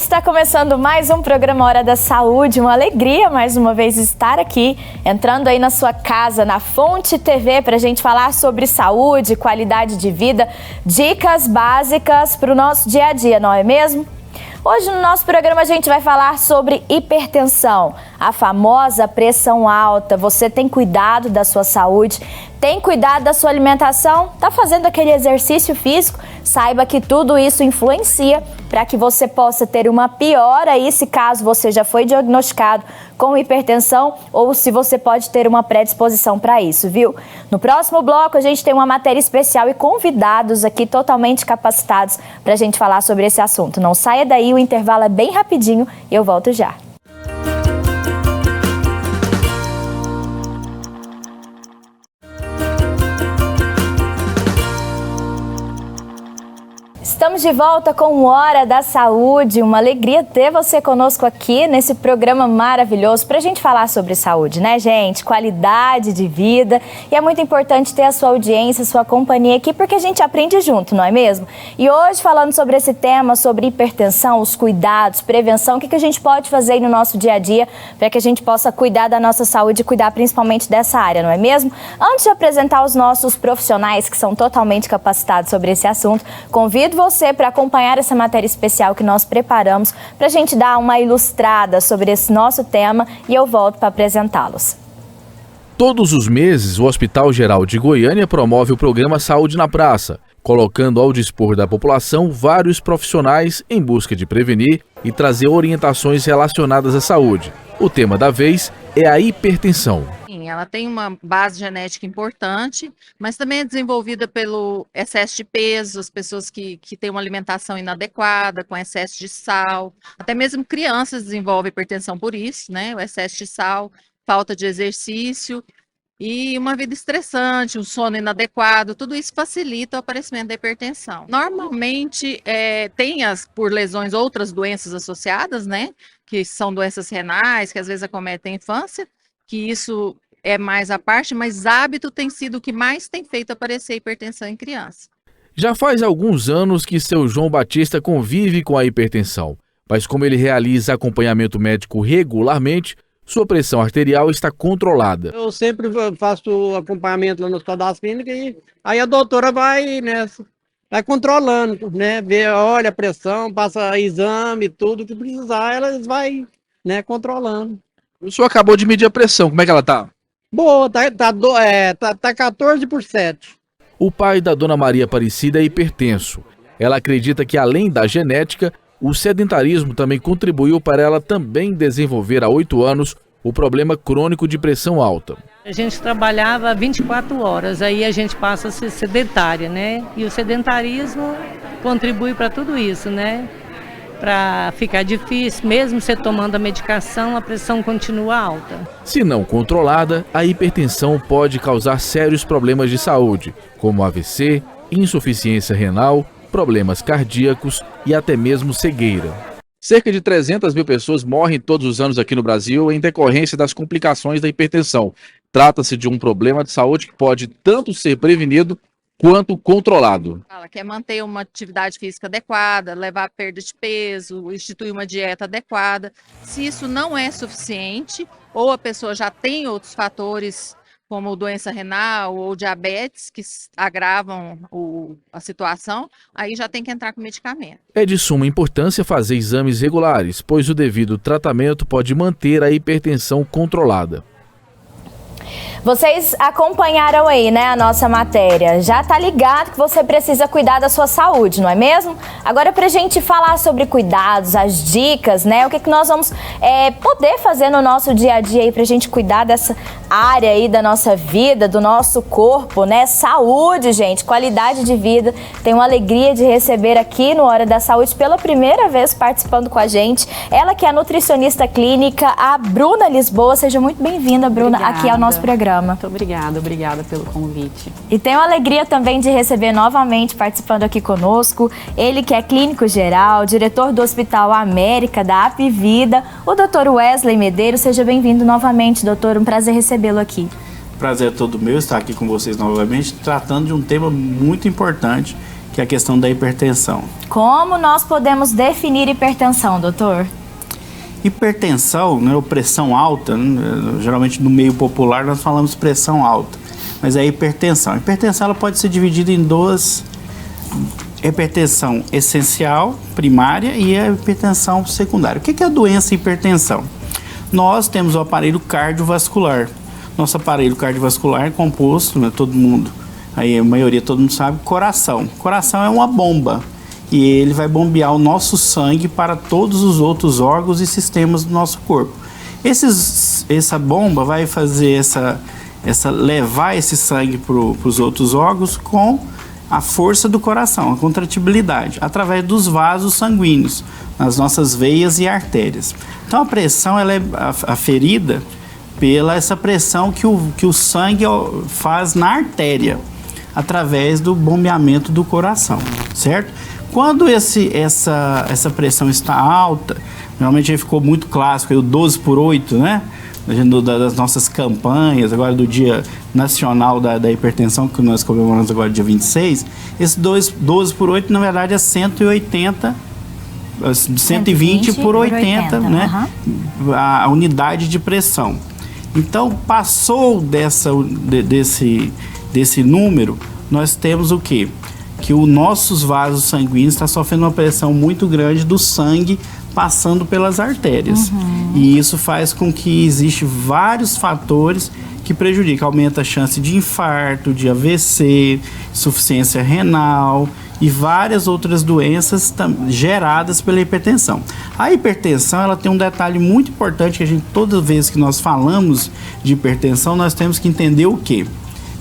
está começando mais um programa Hora da Saúde. Uma alegria mais uma vez estar aqui, entrando aí na sua casa, na Fonte TV, para a gente falar sobre saúde, qualidade de vida, dicas básicas para o nosso dia a dia, não é mesmo? Hoje no nosso programa a gente vai falar sobre hipertensão, a famosa pressão alta. Você tem cuidado da sua saúde? Tem cuidado da sua alimentação? Tá fazendo aquele exercício físico? Saiba que tudo isso influencia para que você possa ter uma piora aí, se caso você já foi diagnosticado com hipertensão ou se você pode ter uma predisposição para isso, viu? No próximo bloco a gente tem uma matéria especial e convidados aqui totalmente capacitados para a gente falar sobre esse assunto. Não saia daí, o intervalo é bem rapidinho e eu volto já. Estamos de volta com Hora da Saúde. Uma alegria ter você conosco aqui nesse programa maravilhoso para a gente falar sobre saúde, né, gente? Qualidade de vida. E é muito importante ter a sua audiência, a sua companhia aqui, porque a gente aprende junto, não é mesmo? E hoje, falando sobre esse tema, sobre hipertensão, os cuidados, prevenção, o que a gente pode fazer aí no nosso dia a dia para que a gente possa cuidar da nossa saúde e cuidar principalmente dessa área, não é mesmo? Antes de apresentar os nossos profissionais que são totalmente capacitados sobre esse assunto, convido você para acompanhar essa matéria especial que nós preparamos para a gente dar uma ilustrada sobre esse nosso tema e eu volto para apresentá-los. Todos os meses, o Hospital Geral de Goiânia promove o programa Saúde na Praça, colocando ao dispor da população vários profissionais em busca de prevenir e trazer orientações relacionadas à saúde. O tema da vez é a hipertensão. Ela tem uma base genética importante, mas também é desenvolvida pelo excesso de peso, as pessoas que têm uma alimentação inadequada, com excesso de sal. Até mesmo crianças desenvolvem hipertensão por isso, né? O excesso de sal, falta de exercício e uma vida estressante, um sono inadequado, tudo isso facilita o aparecimento da hipertensão. Normalmente tem por lesões outras doenças associadas, né? Que são doenças renais, que às vezes acometem a infância, que isso é mais a parte, mas hábito tem sido o que mais tem feito aparecer hipertensão em criança. Já faz alguns anos que seu João Batista convive com a hipertensão, mas como ele realiza acompanhamento médico regularmente, sua pressão arterial está controlada. Eu sempre faço acompanhamento lá no Hospital das Clínicas e aí a doutora vai controlando, né? Vê, olha a pressão, passa exame, tudo que precisar, ela vai, né, controlando. O senhor acabou de medir a pressão, como é que ela tá? Boa, tá 14/7. O pai da dona Maria Aparecida é hipertenso. Ela acredita que, além da genética, o sedentarismo também contribuiu para ela também desenvolver há 8 anos o problema crônico de pressão alta. A gente trabalhava 24 horas, aí a gente passa a ser sedentária, né? E o sedentarismo contribui para tudo isso, né? Para ficar difícil, mesmo você tomando a medicação, a pressão continua alta. Se não controlada, a hipertensão pode causar sérios problemas de saúde, como AVC, insuficiência renal, problemas cardíacos e até mesmo cegueira. Cerca de 300 mil pessoas morrem todos os anos aqui no Brasil em decorrência das complicações da hipertensão. Trata-se de um problema de saúde que pode tanto ser prevenido quanto controlado. Ela quer manter uma atividade física adequada, levar a perda de peso, instituir uma dieta adequada. Se isso não é suficiente, ou a pessoa já tem outros fatores, como doença renal ou diabetes, que agravam a situação, aí já tem que entrar com medicamento. É de suma importância fazer exames regulares, pois o devido tratamento pode manter a hipertensão controlada. Vocês acompanharam aí, né, a nossa matéria. Já tá ligado que você precisa cuidar da sua saúde, não é mesmo? Agora, pra gente falar sobre cuidados, as dicas, né, o que nós vamos poder fazer no nosso dia a dia aí pra gente cuidar dessa área aí da nossa vida, do nosso corpo, né? Saúde, gente, qualidade de vida. Tenho uma alegria de receber aqui no Hora da Saúde pela primeira vez participando com a gente. Ela que é a nutricionista clínica, a Bruna Lisboa. Seja muito bem-vinda, Bruna, aqui ao nosso programa. Muito obrigada pelo convite. E tenho a alegria também de receber novamente, participando aqui conosco, ele que é clínico geral, diretor do Hospital América, da Apivida, o Dr. Wesley Medeiros. Seja bem-vindo novamente, doutor, um prazer recebê-lo aqui. Prazer é todo meu estar aqui com vocês novamente, tratando de um tema muito importante que é a questão da hipertensão. Como nós podemos definir hipertensão, doutor? Hipertensão, né, ou pressão alta, né, geralmente no meio popular nós falamos pressão alta, mas é hipertensão. A hipertensão ela pode ser dividida em duas: hipertensão essencial, primária, e a hipertensão secundária. O que é a doença hipertensão? Nós temos o aparelho cardiovascular. Nosso aparelho cardiovascular é composto, né, todo mundo, aí a maioria, todo mundo sabe, coração. Coração é uma bomba e ele vai bombear o nosso sangue para todos os outros órgãos e sistemas do nosso corpo. Essa bomba vai fazer levar esse sangue para os outros órgãos com a força do coração, a contratibilidade, através dos vasos sanguíneos, nas nossas veias e artérias. Então a pressão ela é aferida pela essa pressão que o sangue faz na artéria, através do bombeamento do coração, certo? Quando essa pressão está alta, realmente ficou muito clássico, aí o 12/8, né? Das nossas campanhas, agora do Dia Nacional da Hipertensão, que nós comemoramos agora dia 26, esse 12/8, na verdade, é 180, 120/80, né? Uhum. A unidade de pressão. Então, passou desse número, nós temos o quê? Que os nossos vasos sanguíneos estão sofrendo uma pressão muito grande do sangue passando pelas artérias. Uhum. E isso faz com que existam vários fatores que prejudicam. Aumenta a chance de infarto, de AVC, insuficiência renal e várias outras doenças geradas pela hipertensão. A hipertensão ela tem um detalhe muito importante que a gente, toda vez que nós falamos de hipertensão, nós temos que entender o quê?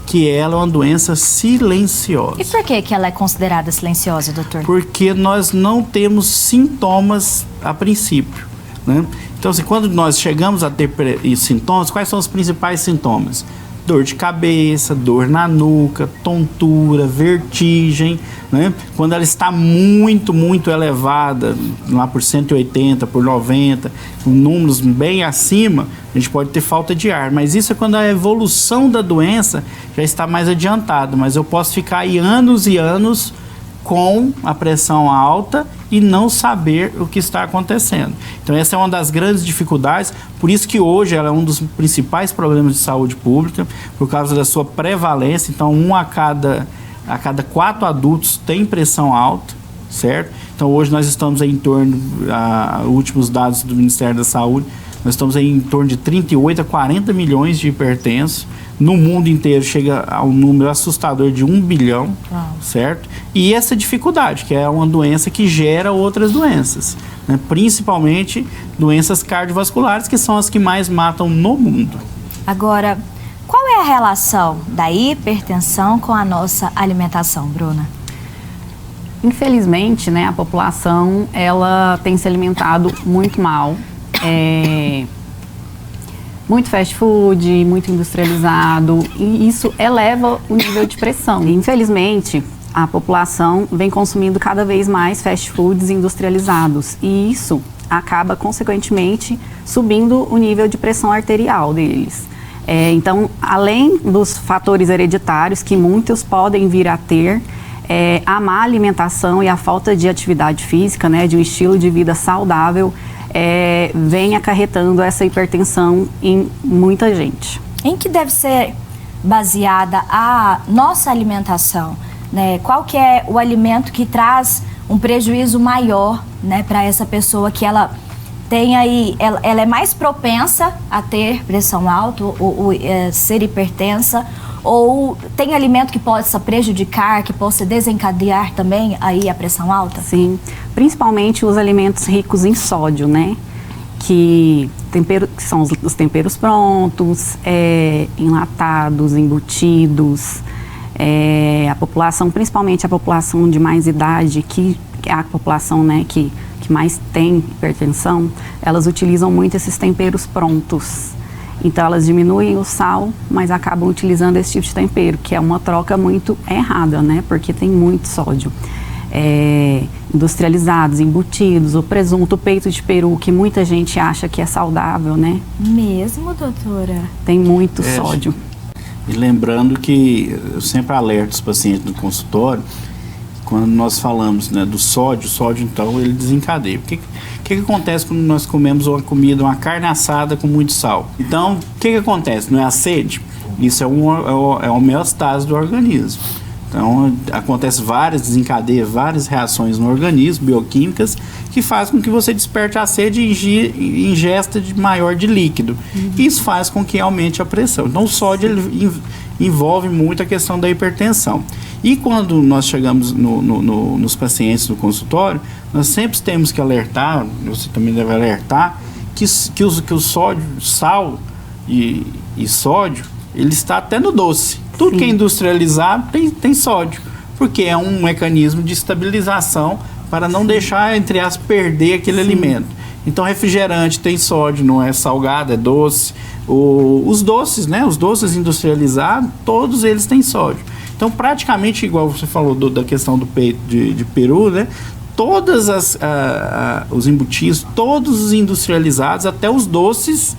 Que ela é uma doença silenciosa. E por que ela é considerada silenciosa, doutor? Porque nós não temos sintomas a princípio, né? Então, assim, quando nós chegamos a ter sintomas, quais são os principais sintomas? Dor de cabeça, dor na nuca, tontura, vertigem, né? Quando ela está muito, muito elevada, lá por 180, por 90, com números bem acima, a gente pode ter falta de ar. Mas isso é quando a evolução da doença já está mais adiantada. Mas eu posso ficar aí anos e anos com a pressão alta e não saber o que está acontecendo. Então essa é uma das grandes dificuldades, por isso que hoje ela é um dos principais problemas de saúde pública, por causa da sua prevalência. Então a cada 4 adultos tem pressão alta, certo? Então hoje nós estamos em torno, últimos dados do Ministério da Saúde, nós estamos em torno de 38 a 40 milhões de hipertensos. No mundo inteiro chega a um número assustador de 1 bilhão, certo? E essa dificuldade, que é uma doença que gera outras doenças, né? Principalmente doenças cardiovasculares, que são as que mais matam no mundo. Agora, qual é a relação da hipertensão com a nossa alimentação, Bruna? Infelizmente, né, a população ela tem se alimentado muito mal. Muito fast food, muito industrializado, e isso eleva o nível de pressão. E, infelizmente, a população vem consumindo cada vez mais fast foods industrializados, e isso acaba, consequentemente, subindo o nível de pressão arterial deles. Então, além dos fatores hereditários, que muitos podem vir a ter, a má alimentação e a falta de atividade física, né, de um estilo de vida saudável, vem acarretando essa hipertensão em muita gente. Em que deve ser baseada a nossa alimentação, né? Qual que é o alimento que traz um prejuízo maior, né, para essa pessoa, que ela tem aí, ela é mais propensa a ter pressão alta ou ser hipertensa, ou tem alimento que possa prejudicar, que possa desencadear também aí a pressão alta? Sim, principalmente os alimentos ricos em sódio, né? Que são os temperos prontos, enlatados, embutidos. A população, principalmente a população de mais idade, que é a população, né, que mais tem hipertensão, elas utilizam muito esses temperos prontos. Então elas diminuem o sal, mas acabam utilizando esse tipo de tempero, que é uma troca muito errada, né? Porque tem muito sódio. Industrializados, embutidos, o presunto, o peito de peru, que muita gente acha que é saudável, né? Mesmo, doutora? Tem muito sódio. E lembrando que eu sempre alerto os pacientes no consultório, quando nós falamos, né, do sódio, o sódio então ele desencadeia. O que acontece quando nós comemos uma comida, uma carne assada com muito sal? Então, o que acontece? Não é a sede? Isso é uma homeostase do organismo. Então, acontece desencadeia várias reações no organismo, bioquímicas, que faz com que você desperte a sede e ingesta maior de líquido. Isso faz com que aumente a pressão. Então, o sódio ele envolve muito a questão da hipertensão. E quando nós chegamos nos pacientes no consultório, nós sempre temos que alertar, você também deve alertar, que o sódio, sal e sódio, ele está até no doce. Tudo que é industrializado tem sódio, porque é um mecanismo de estabilização para não deixar, entre aspas, perder aquele alimento. Então, refrigerante tem sódio, não é salgado, é doce. Os doces, né? Os doces industrializados, todos eles têm sódio. Então, praticamente, igual você falou da questão do peito de peru, né? Todos os embutidos, todos os industrializados, até os doces,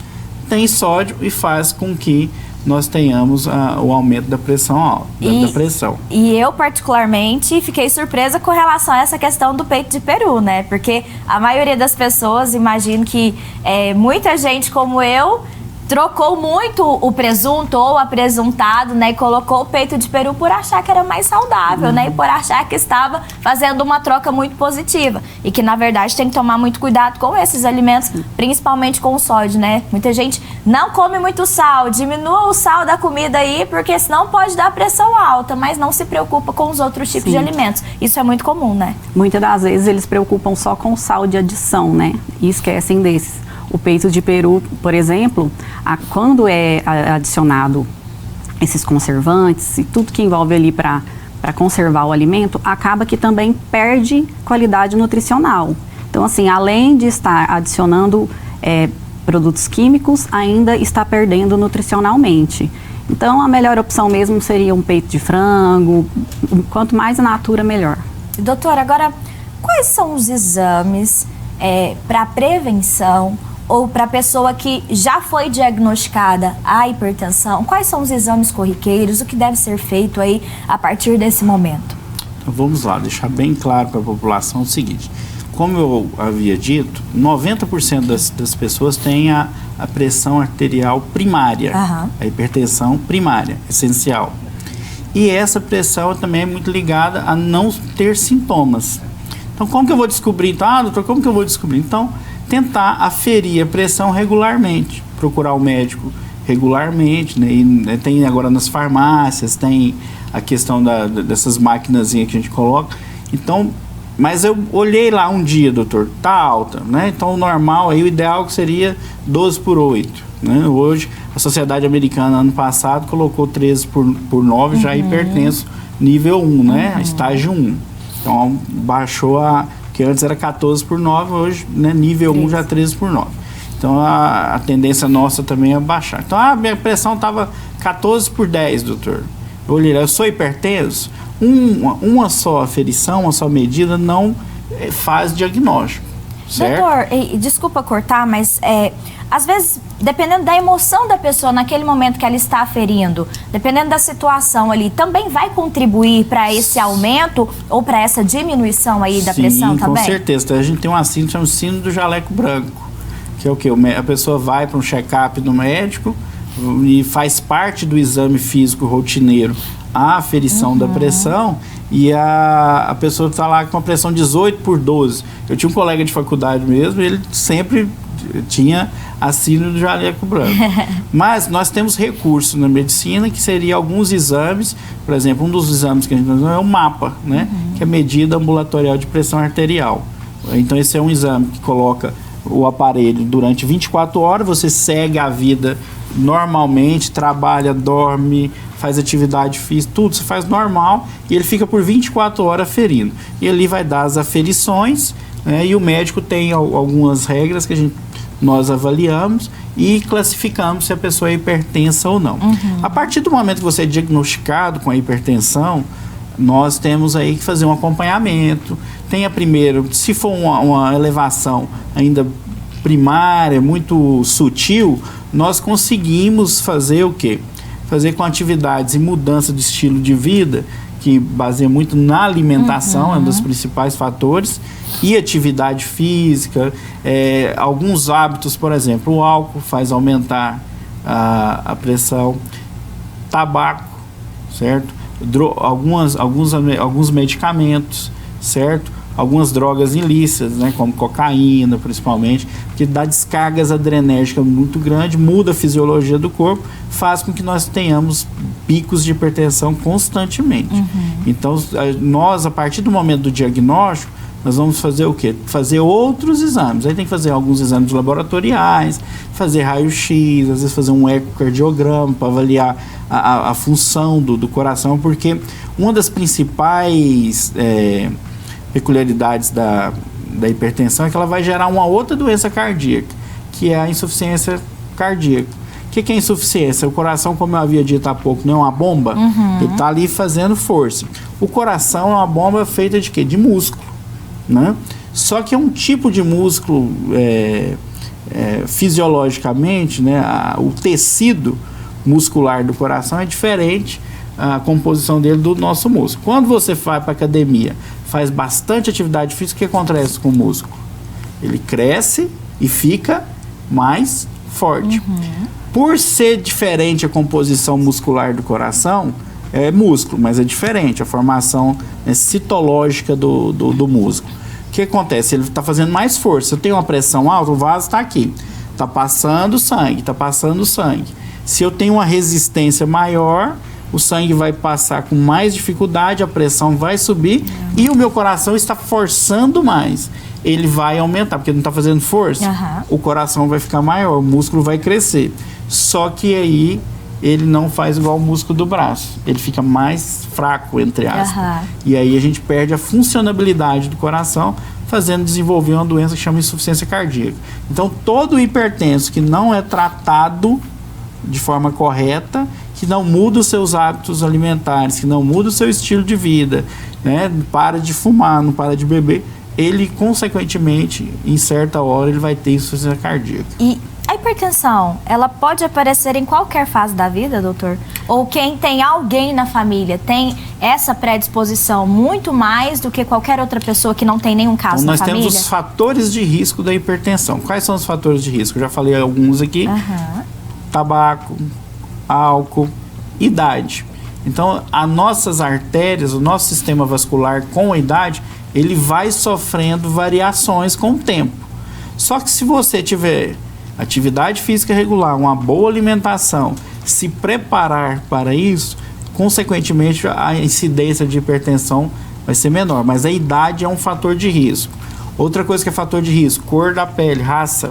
têm sódio e faz com que nós tenhamos o aumento da pressão alta, da pressão. E eu, particularmente, fiquei surpresa com relação a essa questão do peito de peru, né? Porque a maioria das pessoas, imagino que muita gente como eu, trocou muito o presunto ou apresuntado, né? E colocou o peito de peru por achar que era mais saudável, né? E por achar que estava fazendo uma troca muito positiva. E que, na verdade, tem que tomar muito cuidado com esses alimentos, principalmente com o sódio, né? Muita gente não come muito sal, diminua o sal da comida aí, porque senão pode dar pressão alta, mas não se preocupa com os outros tipos de alimentos. Isso é muito comum, né? Muitas das vezes eles se preocupam só com o sal de adição, né? E esquecem desses. O peito de peru, por exemplo, quando é adicionado esses conservantes e tudo que envolve ali para conservar o alimento, acaba que também perde qualidade nutricional. Então, assim, além de estar adicionando produtos químicos, ainda está perdendo nutricionalmente. Então, a melhor opção mesmo seria um peito de frango, quanto mais in natura, melhor. Doutora, agora, quais são os exames para prevenção ou para a pessoa que já foi diagnosticada a hipertensão? Quais são os exames corriqueiros? O que deve ser feito aí a partir desse momento? Então, vamos lá, deixar bem claro para a população o seguinte. Como eu havia dito, 90% das pessoas têm a pressão arterial primária, a hipertensão primária, essencial. E essa pressão também é muito ligada a não ter sintomas. Então, como que eu vou descobrir? Então, doutor, como que eu vou descobrir? Então, tentar aferir a pressão regularmente, procurar o médico regularmente, né? E tem agora nas farmácias, tem a questão dessas maquinazinhas que a gente coloca. Então, mas eu olhei lá um dia, doutor, tá alta, né? Então, o normal, aí o ideal seria 12/8, né? Hoje, a Sociedade Americana, ano passado, colocou 13/9, já hipertenso nível 1, né? Estágio 1. Então, baixou que antes era 14/9, hoje, né, nível 1 já 13/9. Então, a tendência nossa também é baixar. Então, a minha pressão estava 14/10, doutor. Eu olhei, eu sou hipertenso? Uma só aferição, uma só medida não faz diagnóstico, certo? Doutor, desculpa cortar, mas às vezes, dependendo da emoção da pessoa naquele momento que ela está aferindo, dependendo da situação ali, também vai contribuir para esse aumento ou para essa diminuição aí da pressão também? Com certeza. A gente tem uma síndrome, chama síndrome do jaleco branco, que é o quê? A pessoa vai para um check-up no médico e faz parte do exame físico rotineiro a aferição da pressão, e a pessoa está lá com uma pressão 18/12. Eu tinha um colega de faculdade mesmo, ele sempre tinha a síndrome do jaleco branco. Mas nós temos recursos na medicina que seria alguns exames, por exemplo, um dos exames que a gente usa é o MAPA, né? Que é medida ambulatorial de pressão arterial. Então esse é um exame que coloca o aparelho durante 24 horas, você segue a vida normalmente, trabalha, dorme, faz atividade física, tudo você faz normal, e ele fica por 24 horas aferindo. E ali vai dar as aferições, né, e o médico tem algumas regras que nós avaliamos e classificamos se a pessoa é hipertensa ou não. A partir do momento que você é diagnosticado com a hipertensão, nós temos aí que fazer um acompanhamento. Tem primeiro, se for uma elevação ainda primária, muito sutil, nós conseguimos fazer o quê? Fazer com atividades e mudança de estilo de vida que baseia muito na alimentação, é um dos principais fatores, e atividade física, alguns hábitos, por exemplo, o álcool faz aumentar a pressão, tabaco, certo? Alguns medicamentos, certo? Algumas drogas ilícitas, né, como cocaína, principalmente, que dá descargas adrenérgicas muito grandes, muda a fisiologia do corpo, faz com que nós tenhamos picos de hipertensão constantemente. Então, nós, a partir do momento do diagnóstico, nós vamos fazer o quê? Fazer outros exames. Aí tem que fazer alguns exames laboratoriais, fazer raio-x, às vezes fazer um ecocardiograma para avaliar a função do coração, porque uma das principais peculiaridades da hipertensão é que ela vai gerar uma outra doença cardíaca, que é a insuficiência cardíaca. O que é insuficiência? O coração, como eu havia dito há pouco, não é uma bomba, ele está ali fazendo força. O coração é uma bomba feita de quê? De músculo, né? Só que é um tipo de músculo, fisiologicamente, né? O tecido muscular do coração é diferente a composição dele do nosso músculo. Quando você vai para a academia, faz bastante atividade física, o que acontece com o músculo? Ele cresce e fica mais forte. Por ser diferente a composição muscular do coração, é músculo, mas é diferente a formação citológica do músculo. O que acontece? Ele está fazendo mais força. Eu tenho uma pressão alta, o vaso está aqui, está passando sangue, está passando sangue. Se eu tenho uma resistência maior, o sangue vai passar com mais dificuldade, a pressão vai subir e o meu coração está forçando mais. Ele vai aumentar, porque não está fazendo força, o coração vai ficar maior, o músculo vai crescer. Só que aí ele não faz igual o músculo do braço, ele fica mais fraco, entre aspas. E aí a gente perde a funcionabilidade do coração, fazendo desenvolver uma doença que chama insuficiência cardíaca. Então, todo hipertenso que não é tratado de forma correta, que não muda os seus hábitos alimentares, que não muda o seu estilo de vida, né, para de fumar, não para de beber, ele, consequentemente, em certa hora, ele vai ter insuficiência cardíaca. E a hipertensão, ela pode aparecer em qualquer fase da vida, doutor? Ou quem tem alguém na família tem essa predisposição muito mais do que qualquer outra pessoa que não tem nenhum caso na família? Nós temos os fatores de risco da hipertensão. Quais são os fatores de risco? Eu já falei alguns aqui. Tabaco, álcool, idade. Então, as nossas artérias, o nosso sistema vascular com a idade, ele vai sofrendo variações com o tempo. Só que se você tiver atividade física regular, uma boa alimentação, se preparar para isso, consequentemente a incidência de hipertensão vai ser menor. Mas a idade é um fator de risco. Outra coisa que é fator de risco, cor da pele, raça.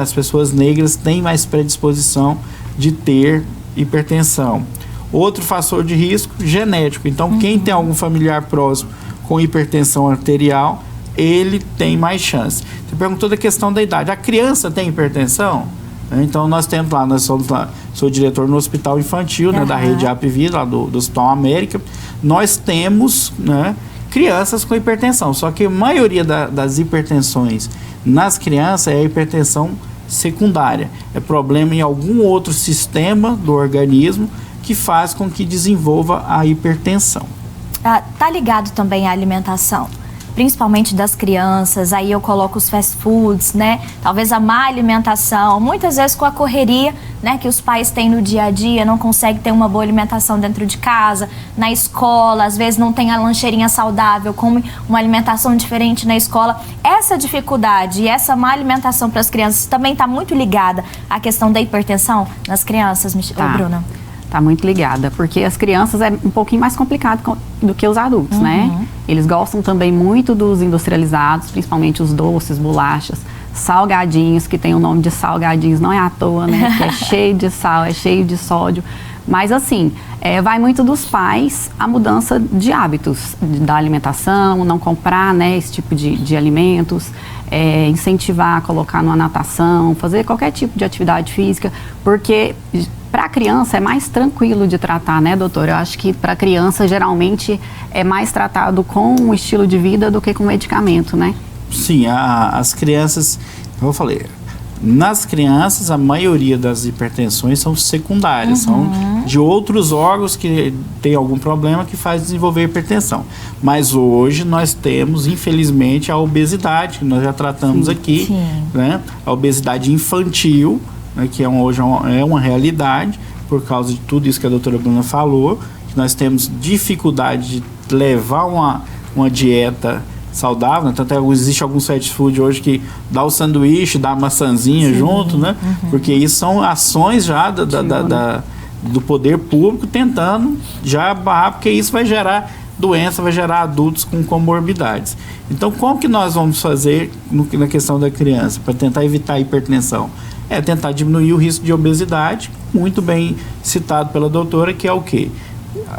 As pessoas negras têm mais predisposição de ter hipertensão. Outro fator de risco, genético. Então, quem tem algum familiar próximo com hipertensão arterial, ele tem mais chance. Você perguntou da questão da idade. A criança tem hipertensão? Então, nós temos lá, sou diretor no Hospital Infantil, né, da rede APV, lá do Hospital América. Nós temos, né, crianças com hipertensão, só que a maioria das hipertensões nas crianças é a hipertensão secundária. É problema em algum outro sistema do organismo que faz com que desenvolva a hipertensão. Tá ligado também à alimentação, principalmente das crianças, aí eu coloco os fast foods, né? Talvez a má alimentação, muitas vezes com a correria, né, que os pais têm no dia a dia, não conseguem ter uma boa alimentação dentro de casa, na escola, às vezes não tem a lancheirinha saudável, come uma alimentação diferente na escola. Essa dificuldade e essa má alimentação para as crianças também está muito ligada à questão da hipertensão nas crianças, Bruna? Está muito ligada, porque as crianças é um pouquinho mais complicado do que os adultos, né? Eles gostam também muito dos industrializados, principalmente os doces, bolachas, salgadinhos, que tem o nome de salgadinhos, não é à toa, né? Que é cheio de sal, é cheio de sódio. Mas assim, vai muito dos pais a mudança de hábitos da alimentação, não comprar, né, esse tipo de alimentos, incentivar a colocar numa natação, fazer qualquer tipo de atividade física, porque para a criança é mais tranquilo de tratar, né, doutor? Eu acho que para a criança geralmente é mais tratado com um estilo de vida do que com medicamento, né? Sim, as crianças, como eu falei, Nas crianças, a maioria das hipertensões são secundárias, são de outros órgãos que tem algum problema que faz desenvolver hipertensão. Mas hoje nós temos, infelizmente, a obesidade, que nós já tratamos aqui, né? A obesidade infantil, né? Que hoje é uma realidade, por causa de tudo isso que a doutora Bruna falou, que nós temos dificuldade de levar uma dieta saudável, né? Tanto existe alguns fast food hoje que dá o sanduíche, dá a maçãzinha junto, né? Porque isso são ações já do poder público tentando já barrar, porque isso vai gerar doença, vai gerar adultos com comorbidades. Então, como que nós vamos fazer na questão da criança para tentar evitar a hipertensão? É tentar diminuir o risco de obesidade, muito bem citado pela doutora, que é o quê?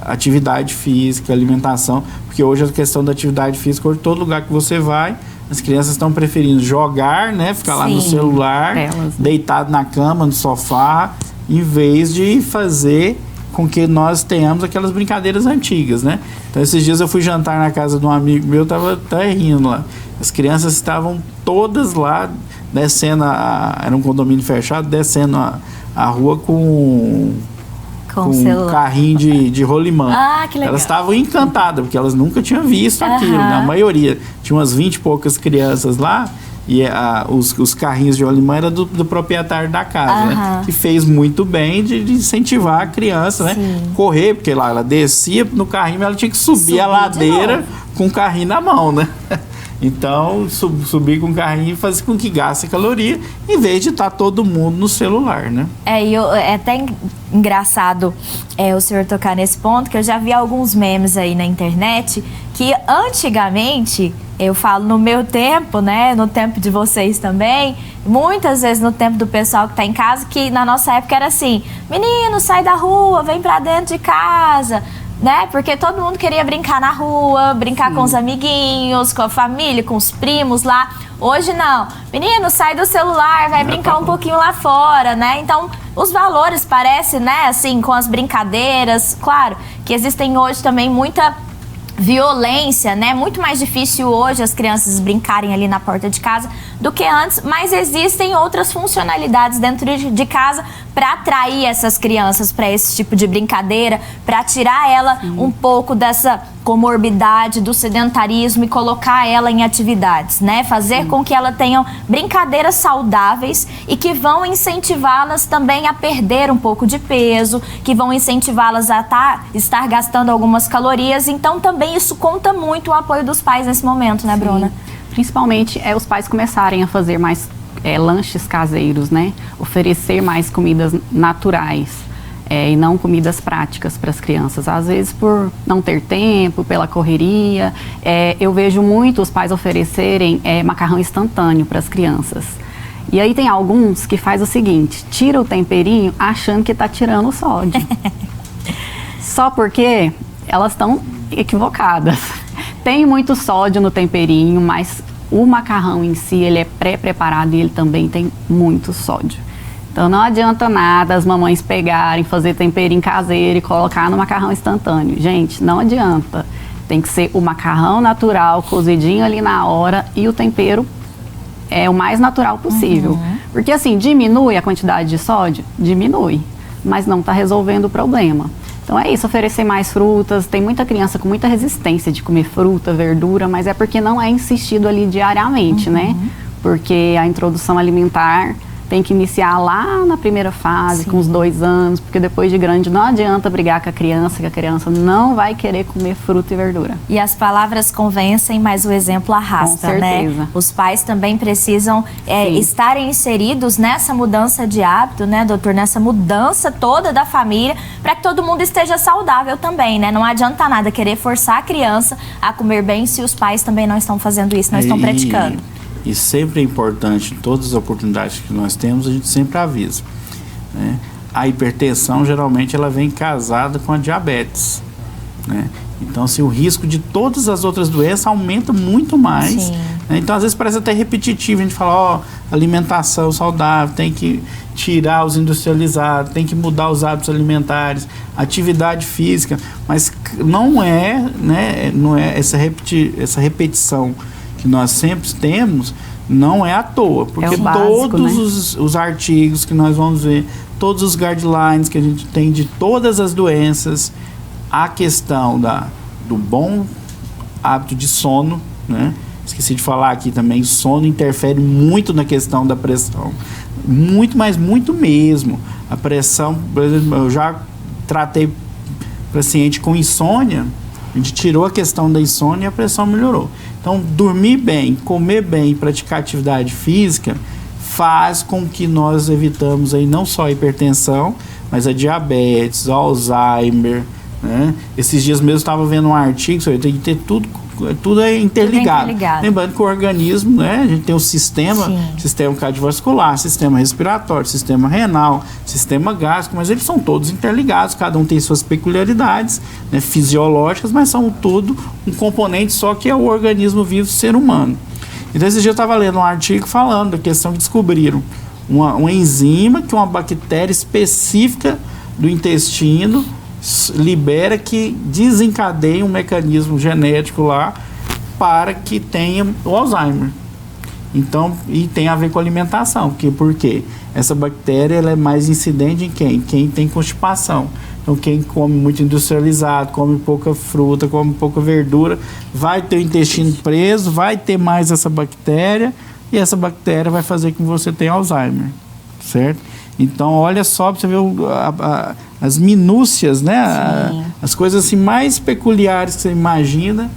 Atividade física, alimentação, porque hoje a questão da atividade física, hoje todo lugar que você vai, as crianças estão preferindo jogar, né, ficar lá no celular, deitado na cama, no sofá, em vez de fazer com que nós tenhamos aquelas brincadeiras antigas, né? Então, esses dias eu fui jantar na casa de um amigo meu, tava até rindo lá. As crianças estavam todas lá, descendo, era um condomínio fechado, descendo a rua com um carrinho de rolimã. Que legal. Elas estavam encantadas, porque elas nunca tinham visto aquilo, né? A maioria. Tinha umas 20 e poucas crianças lá, e os carrinhos de rolimã eram do proprietário da casa, né? Que fez muito bem de incentivar a criança, né? Correr, porque lá ela descia no carrinho, mas ela tinha que subir a ladeira com o carrinho na mão, né? Então, subir com o carrinho e fazer com que gaste caloria, em vez de estar todo mundo no celular, né? É até engraçado o senhor tocar nesse ponto, que eu já vi alguns memes aí na internet, que antigamente, eu falo no meu tempo, né, no tempo de vocês também, muitas vezes no tempo do pessoal que tá em casa, que na nossa época era assim, menino, sai da rua, vem pra dentro de casa, né? Porque todo mundo queria brincar na rua, brincar com os amiguinhos, com a família, com os primos lá. Hoje não. Menino, sai do celular, vai brincar um pouquinho lá fora, né? Então, os valores parecem, né, assim, com as brincadeiras. Claro que existem hoje também muita violência, né? Muito mais difícil hoje as crianças brincarem ali na porta de casa do que antes, mas existem outras funcionalidades dentro de casa para atrair essas crianças para esse tipo de brincadeira, para tirar ela um pouco dessa comorbidade do sedentarismo e colocar ela em atividades, né? Fazer com que ela tenha brincadeiras saudáveis e que vão incentivá-las também a perder um pouco de peso, que vão incentivá-las a estar gastando algumas calorias. Então também isso conta muito o apoio dos pais nesse momento, né, Bruna? Principalmente os pais começarem a fazer mais lanches caseiros, né? Oferecer mais comidas naturais e não comidas práticas para as crianças. Às vezes por não ter tempo, pela correria. Eu vejo muito os pais oferecerem macarrão instantâneo para as crianças. E aí tem alguns que faz o seguinte, tira o temperinho achando que está tirando o sódio. Só porque elas estão equivocadas. Tem muito sódio no temperinho, mas o macarrão em si, ele é pré-preparado e ele também tem muito sódio. Então não adianta nada as mamães pegarem, fazer temperinho caseiro e colocar no macarrão instantâneo. Gente, não adianta. Tem que ser o macarrão natural, cozidinho ali na hora, e o tempero é o mais natural possível. Porque assim, diminui a quantidade de sódio? Diminui, mas não está resolvendo o problema. Então é isso, oferecer mais frutas. Tem muita criança com muita resistência de comer fruta, verdura, mas é porque não é insistido ali diariamente, né? Porque a introdução alimentar tem que iniciar lá na primeira fase, com os 2 anos, porque depois de grande não adianta brigar com a criança, que a criança não vai querer comer fruta e verdura. E as palavras convencem, mas o exemplo arrasta, com certeza, né? Os pais também precisam estarem inseridos nessa mudança de hábito, né, doutor? Nessa mudança toda da família, para que todo mundo esteja saudável também, né? Não adianta nada querer forçar a criança a comer bem se os pais também não estão fazendo isso, não estão praticando. E sempre é importante, em todas as oportunidades que nós temos, a gente sempre avisa, né? A hipertensão, geralmente, ela vem casada com a diabetes, né? Então, assim, o risco de todas as outras doenças aumenta muito mais, né? Então, às vezes, parece até repetitivo. A gente fala, alimentação saudável, tem que tirar os industrializados, tem que mudar os hábitos alimentares, atividade física, mas não é, né, não é essa repetição que nós sempre temos, não é à toa, porque básico, todos os artigos que nós vamos ver, todos os guidelines que a gente tem de todas as doenças, a questão do bom hábito de sono, né? Esqueci de falar aqui também, o sono interfere muito na questão da pressão, muito, mas muito mesmo. A pressão, por exemplo, eu já tratei paciente com insônia, a gente tirou a questão da insônia e a pressão melhorou. Então, dormir bem, comer bem e praticar atividade física faz com que nós evitamos aí não só a hipertensão, mas a diabetes, o Alzheimer, né? Esses dias mesmo eu estava vendo um artigo, tem que ter tudo é interligado. Lembrando que o organismo, né, a gente tem o sistema cardiovascular, sistema respiratório, sistema renal, sistema gástrico, mas eles são todos interligados, cada um tem suas peculiaridades, né, fisiológicas, mas são tudo um componente só que é o organismo vivo, ser humano. Então, esses dias eu estava lendo um artigo falando da questão que descobriram uma enzima que uma bactéria específica do intestino libera, que desencadeia um mecanismo genético lá para que tenha o Alzheimer. Então, e tem a ver com a alimentação, porque essa bactéria ela é mais incidente em quem? Quem tem constipação. Então, quem come muito industrializado, come pouca fruta, come pouca verdura, vai ter o intestino preso, vai ter mais essa bactéria, e essa bactéria vai fazer com que você tenha Alzheimer, certo? Então, olha só, para você ver as minúcias, né? As coisas assim mais peculiares que você imagina,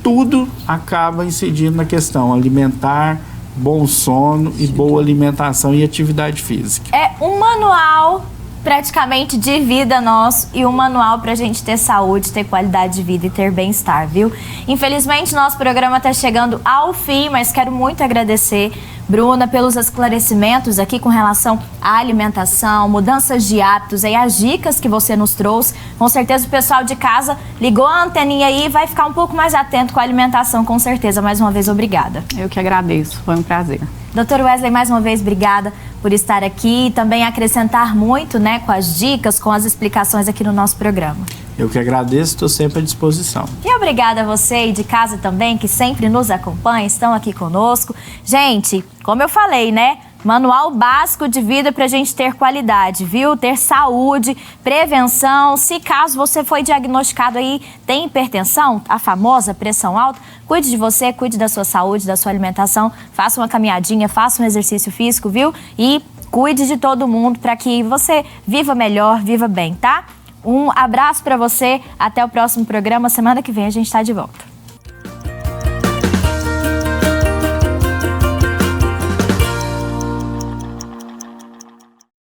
tudo acaba incidindo na questão alimentar, bom sono e boa alimentação e atividade física. É um manual praticamente de vida nosso e um manual pra gente ter saúde, ter qualidade de vida e ter bem-estar, viu? Infelizmente, nosso programa tá chegando ao fim, mas quero muito agradecer, Bruna, pelos esclarecimentos aqui com relação à alimentação, mudanças de hábitos, aí as dicas que você nos trouxe. Com certeza o pessoal de casa ligou a anteninha aí e vai ficar um pouco mais atento com a alimentação, com certeza. Mais uma vez, obrigada. Eu que agradeço, foi um prazer. Dr. Wesley, mais uma vez, obrigada por estar aqui e também acrescentar muito, né, com as dicas, com as explicações aqui no nosso programa. Eu que agradeço, estou sempre à disposição. E obrigada a você aí de casa também, que sempre nos acompanha, estão aqui conosco. Gente, como eu falei, né? Manual básico de vida para a gente ter qualidade, viu? Ter saúde, prevenção. Se caso você foi diagnosticado aí, tem hipertensão, a famosa pressão alta, cuide de você, cuide da sua saúde, da sua alimentação. Faça uma caminhadinha, faça um exercício físico, viu? E cuide de todo mundo para que você viva melhor, viva bem, tá? Um abraço para você, até o próximo programa. Semana que vem a gente está de volta.